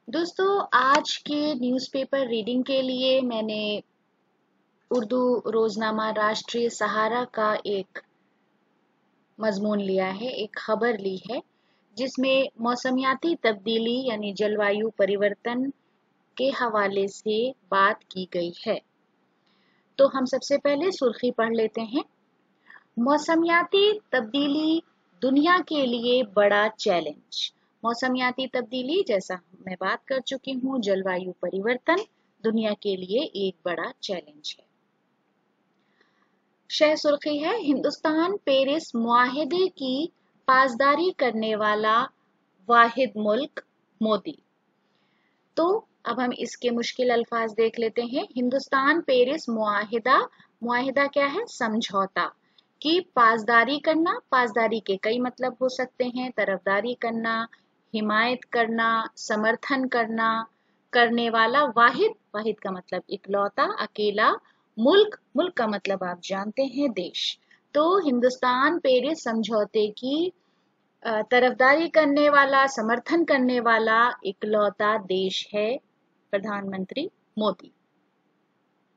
दोस्तों, आज के न्यूज़पेपर रीडिंग के लिए मैंने उर्दू रोज़नामा राष्ट्रीय सहारा का एक मज़मून लिया है, एक खबर ली है, जिसमें मौसमियाती तब्दीली यानी जलवायु परिवर्तन के हवाले से बात की गई है। तो हम सबसे पहले सुर्खी पढ़ लेते हैं। मौसमियाती तब्दीली दुनिया के लिए बड़ा चैलेंज। मौसमियाती तब्दीली, जैसा मैं बात कर चुकी हूँ, जलवायु परिवर्तन दुनिया के लिए एक बड़ा चैलेंज है। शह सुर्खी है, हिंदुस्तान पेरिस मुआहदे की पासदारी करने वाला वाहिद मुल्क मोदी। तो अब हम इसके मुश्किल अल्फाज देख लेते हैं। हिंदुस्तान पेरिस मुआहिदा क्या है? समझौता की पासदारी करना। पासदारी के कई मतलब हो सकते हैं। तरफदारी करना, हिमायत करना, समर्थन करना, करने वाला। वाहिद का मतलब इकलौता, अकेला। मुल्क का मतलब आप जानते हैं, देश। तो हिंदुस्तान पेरिस समझौते की तरफदारी करने वाला, समर्थन करने वाला इकलौता देश है प्रधानमंत्री मोदी।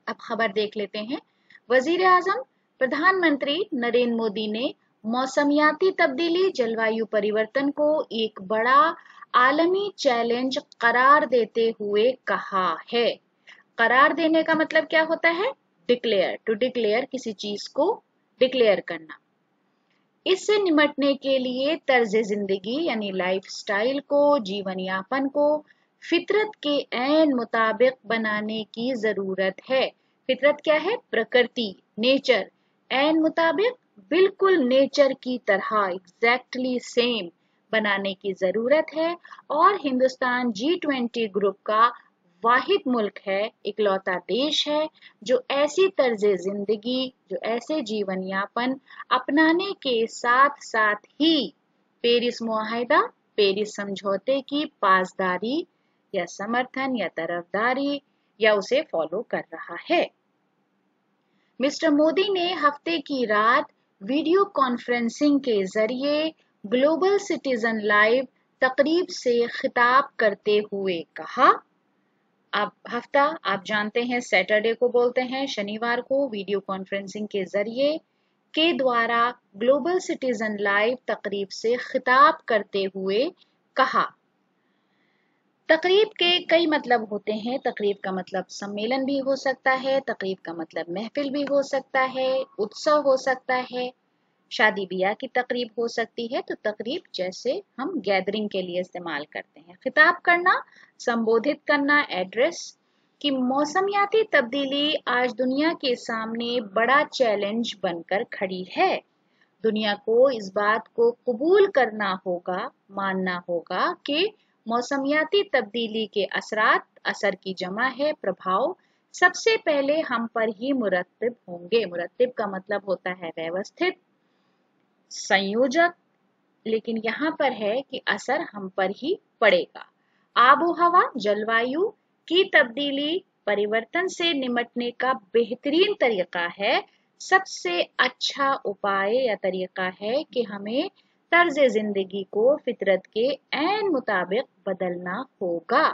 अब खबर देख लेते हैं। वजीर आजम प्रधानमंत्री नरेंद्र मोदी ने मौसमियाती तब्दीली, जलवायु परिवर्तन को एक बड़ा आलमी चैलेंज करार देते हुए कहा है। करार देने का मतलब क्या होता है? डिक्लेयर, टू डिक्लेयर, किसी चीज को डिक्लेयर करना। इससे निमटने के लिए तर्ज जिंदगी यानी लाइफ स्टाइल को, जीवन यापन को फितरत के ऐन मुताबिक बनाने की जरूरत है। फितरत क्या है? प्रकृति, नेचर। ऐन मुताबिक, बिल्कुल नेचर की तरह, एग्जैक्टली सेम बनाने की जरूरत है। और हिंदुस्तान G20 ग्रुप का वाहिद मुल्क है, इकलौता देश है, जो ऐसी तर्ज जिंदगी, जो ऐसे जीवन यापन अपनाने के साथ साथ ही पेरिस मुआहिदा, पेरिस समझौते की पासदारी या समर्थन या तरफदारी या उसे फॉलो कर रहा है। मिस्टर मोदी ने हफ्ते की रात वीडियो कॉन्फ्रेंसिंग के जरिए ग्लोबल सिटीजन लाइव तकरीब से खिताब करते हुए कहा। अब हफ्ता आप जानते हैं सैटरडे को बोलते हैं, शनिवार को वीडियो कॉन्फ्रेंसिंग के जरिए के द्वारा ग्लोबल सिटीजन लाइव तकरीब से खिताब करते हुए कहा। तकरीब के कई मतलब होते हैं। तकरीब का मतलब सम्मेलन भी हो सकता है, तकरीब का मतलब महफिल भी हो सकता है, उत्सव हो सकता है, शादी ब्याह की तकरीब हो सकती है। तो तकरीब जैसे हम गैदरिंग के लिए इस्तेमाल करते हैं। खिताब करना, संबोधित करना, एड्रेस। कि मौसमियाती तब्दीली आज दुनिया के सामने बड़ा चैलेंज बनकर खड़ी है। दुनिया को इस बात को कबूल करना होगा, मानना होगा कि मौसमियाती तब्दीली के असर की जमा है, प्रभाव सबसे पहले हम पर ही मुरत्तिब होंगे। मुरत्तिब का मतलब होता है व्यवस्थित, संयोजक, लेकिन यहाँ पर है कि असर हम पर ही पड़ेगा। आबो हवा, जलवायु की तब्दीली परिवर्तन से निमटने का बेहतरीन तरीका है, सबसे अच्छा उपाय या तरीका है कि हमें तर्ज जिंदगी को फितरत के ऐन मुताबिक बदलना होगा।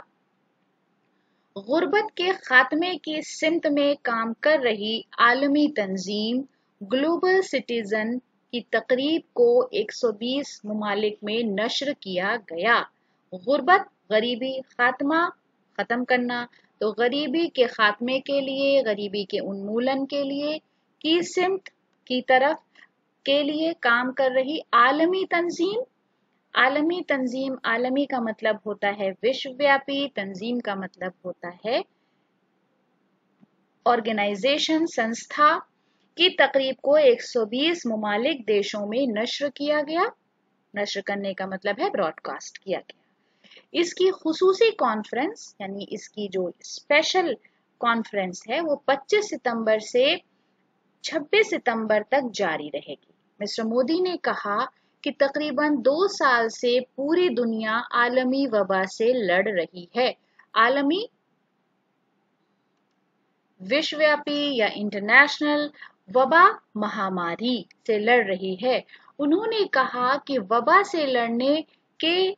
गुर्बत के खात्मे की सिमत में काम कर रही आलमी तंजीम ग्लोबल सिटीजन की तकरीब को 120 ममालिक में नश्र किया गया। गुर्बत, गरीबी, खात्मा, खत्म करना। तो गरीबी के खात्मे के लिए, गरीबी के उन्मूलन के लिए, की सिमत की तरफ के लिए काम कर रही आलमी तंजीम। आलमी तंजीम, आलमी का मतलब होता है विश्वव्यापी, तंजीम का मतलब होता है ऑर्गेनाइजेशन, संस्था। की तकरीब को 120 ममालिक देशों में नश्र किया गया। नश्र करने का मतलब है ब्रॉडकास्ट किया गया। इसकी खुसूसी कॉन्फ्रेंस यानी इसकी जो स्पेशल कॉन्फ्रेंस है वो 25 सितंबर से 26 सितंबर तक जारी रहेगी। मिस्टर मोदी ने कहा कि तकरीबन 2 साल से पूरी दुनिया आलमी वबा से लड़ रही है। आलमी, विश्वव्यापी या इंटरनेशनल वबा महामारी से लड़ रही है। उन्होंने कहा कि वबा से लड़ने के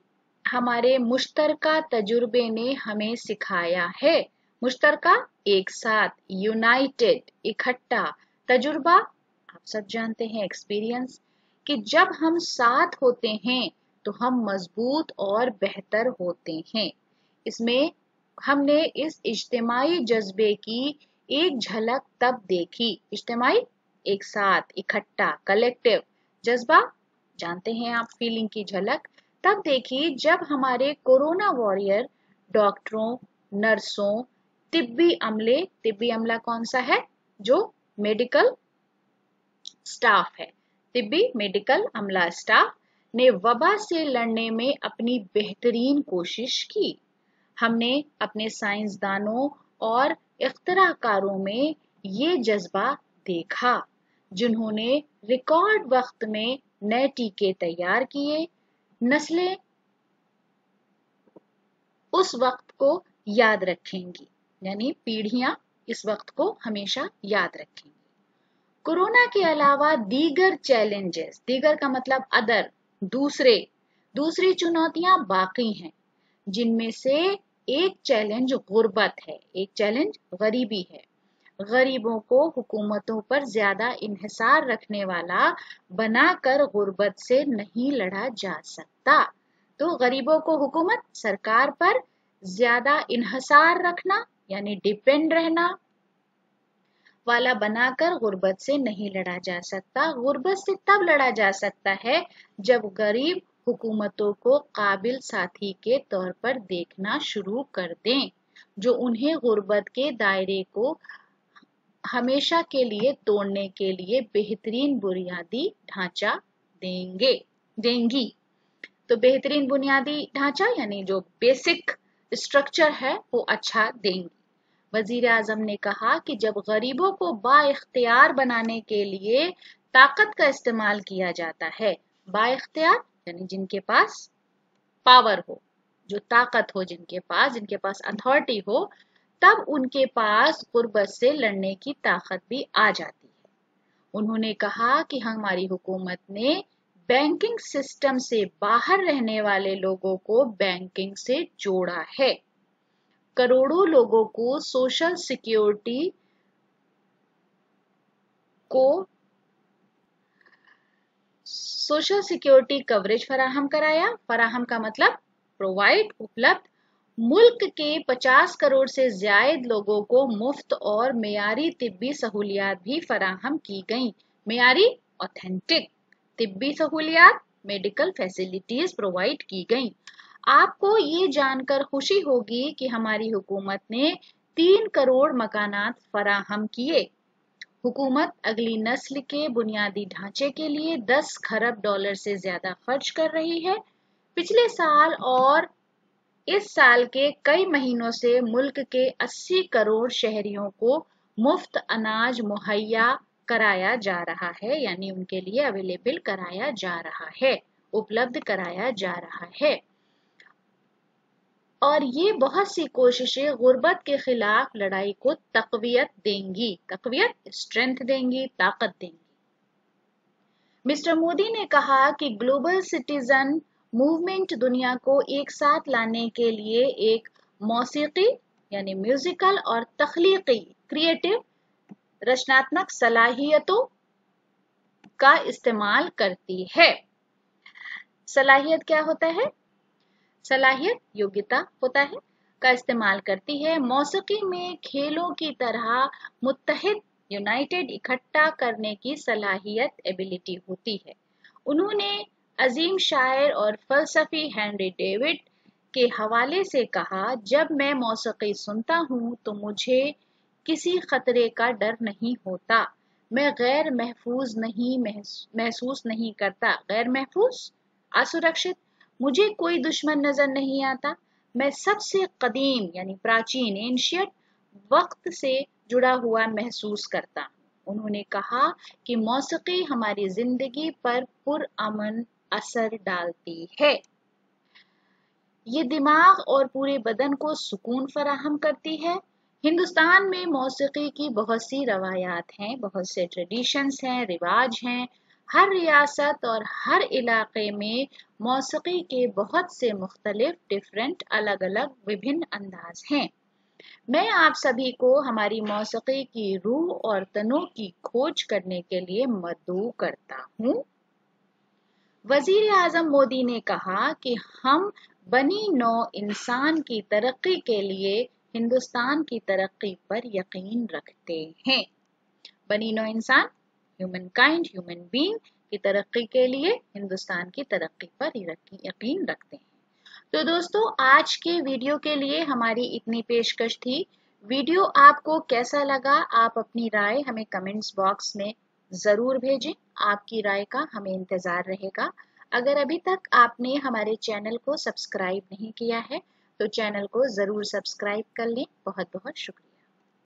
हमारे मुश्तरका तजुर्बे ने हमें सिखाया है। मुश्तरका एक साथ, यूनाइटेड इकट्ठा, तजुर्बा आप सब जानते हैं एक्सपीरियंस, कि जब हम साथ होते हैं तो हम मजबूत और बेहतर होते हैं। इसमें हमने इस इज्तिमाई जज्बे की एक झलक तब देखी। इज्तिमाई एक साथ, इकट्ठा, कलेक्टिव, जज्बा जानते हैं आप, फीलिंग की झलक तब देखी जब हमारे कोरोना वॉरियर डॉक्टरों, नर्सों, तिब्बी अमला कौन सा है? जो मेडिकल स्टाफ है, तिब्बी मेडिकल अमला स्टाफ ने वबा से लड़ने में अपनी बेहतरीन कोशिश की। हमने अपने साइंसदानों और इख्तराकारों में ये जज्बा देखा, जिन्होंने रिकॉर्ड वक्त में नए टीके तैयार किए। नस्लें उस वक्त को याद रखेंगी, यानी पीढ़ियां इस वक्त को हमेशा याद रखेंगी। कोरोना के अलावा दीगर चैलेंजेस, दीगर का मतलब अदर, दूसरी चुनौतियां बाकी हैं, जिनमें से एक चैलेंज गुर्बत है, एक चैलेंज गरीबी है। गरीबों को हुकूमतों पर ज्यादा इन्हिसार रखने वाला बनाकर गुर्बत से नहीं लड़ा जा सकता। तो गरीबों को हुकूमत, सरकार पर ज्यादा इन्हिसार रखना यानी डिपेंड रहना वाला बनाकर गुर्बत से नहीं लड़ा जा सकता। गुर्बत से तब लड़ा जा सकता है जब गरीब हुकूमतों को काबिल साथी के तौर पर देखना शुरू कर दें, जो उन्हें गुर्बत के दायरे को हमेशा के लिए तोड़ने के लिए बेहतरीन बुनियादी ढांचा देंगी। तो बेहतरीन बुनियादी ढांचा यानी जो बेसिक स्ट्रक्चर है वो अच्छा देंगी। वजीर आजम ने कहा कि जब गरीबों को बाइख्तियार बनाने के लिए ताकत का इस्तेमाल किया जाता है, बाइख्तियार यानी जिनके पास पावर हो, जो ताकत हो, जिनके पास अथॉरिटी हो, तब उनके पास गुर्बत से लड़ने की ताकत भी आ जाती है। उन्होंने कहा कि हमारी हुकूमत ने बैंकिंग सिस्टम से बाहर रहने वाले लोगों को बैंकिंग से जोड़ा है। करोड़ों लोगों को सोशल सिक्योरिटी कवरेज फराहम कराया। फराहम का मतलब प्रोवाइड, उपलब्ध। मुल्क के 50 करोड़ से ज्यादा लोगों को मुफ्त और मेयारी तिब्बी सहूलियात भी फराहम की गईं। मेयारी, ऑथेंटिक तिब्बी सहूलियात, मेडिकल फैसिलिटीज प्रोवाइड की गईं। आपको ये जानकर खुशी होगी कि हमारी हुकूमत ने 3 करोड़ मकानात फराहम किए। हुकूमत अगली नस्ल के बुनियादी ढांचे के लिए 10 खरब डॉलर से ज्यादा खर्च कर रही है। पिछले साल और इस साल के कई महीनों से मुल्क के 80 करोड़ शहरियों को मुफ्त अनाज मुहैया कराया जा रहा है, यानी उनके लिए अवेलेबल कराया जा रहा है, उपलब्ध कराया जा रहा है। और ये बहुत सी कोशिशें गुर्बत के खिलाफ लड़ाई को तकवीयत देंगी, स्ट्रेंथ देंगी, ताकत देंगी। मिस्टर मोदी ने कहा कि ग्लोबल सिटीजन मूवमेंट दुनिया को एक साथ लाने के लिए एक मौसीकी यानी म्यूजिकल और तख्लीकी क्रिएटिव रचनात्मक सलाहियतों का इस्तेमाल करती है। सलाहियत क्या होता है? सलाहियत योग्यता होता है, का इस्तेमाल करती है। मौसीकी में खेलों की तरह मुत्तहिद, यूनाइटेड, इकट्ठा करने की सलाहियत, एबिलिटी होती है। उन्होंने अजीम शायर और फलसफी हेनरी डेविड के हवाले से कहा, जब मैं मौसीकी सुनता हूँ तो मुझे किसी खतरे का डर नहीं होता। मैं गैर महफूज महसूस नहीं करता। गैर महफूज, असुरक्षित। मुझे कोई दुश्मन नजर नहीं आता। मैं सबसे कदीम यानी प्राचीन, एंशियंट वक्त से जुड़ा हुआ महसूस करता हूँ। उन्होंने कहा कि मौसीकी हमारी जिंदगी पर पुरअमन असर डालती है। ये दिमाग और पूरे बदन को सुकून फराहम करती है। हिंदुस्तान में मौसीकी की बहुत सी रवायात हैं, बहुत से ट्रेडिशंस हैं, रिवाज हैं। हर रियासत और हर इलाके में मौसीकी के बहुत से मुख्तलिफ डिफरेंट अलग अलग विभिन्न अंदाज हैं। मैं आप सभी को हमारी मौसीकी की रूह और तनों की खोज करने के लिए मदऊ करता हूँ। वजीर आजम मोदी ने कहा कि हम बनी नौ इंसान की तरक्की के लिए हिंदुस्तान की तरक्की पर यकीन रखते हैं। बनी नौ इंसान, ह्यूमन काइंड, ह्यूमन बीइंग की तरक्की के लिए हिंदुस्तान की तरक्की पर यकीन रखते हैं। तो दोस्तों, आज के वीडियो के लिए हमारी इतनी पेशकश थी। वीडियो आपको कैसा लगा, आप अपनी राय हमें कमेंट्स बॉक्स में ज़रूर भेजें। आपकी राय का हमें इंतज़ार रहेगा। अगर अभी तक आपने हमारे चैनल को सब्सक्राइब नहीं किया है तो चैनल को ज़रूर सब्सक्राइब कर लें। बहुत बहुत शुक्रिया।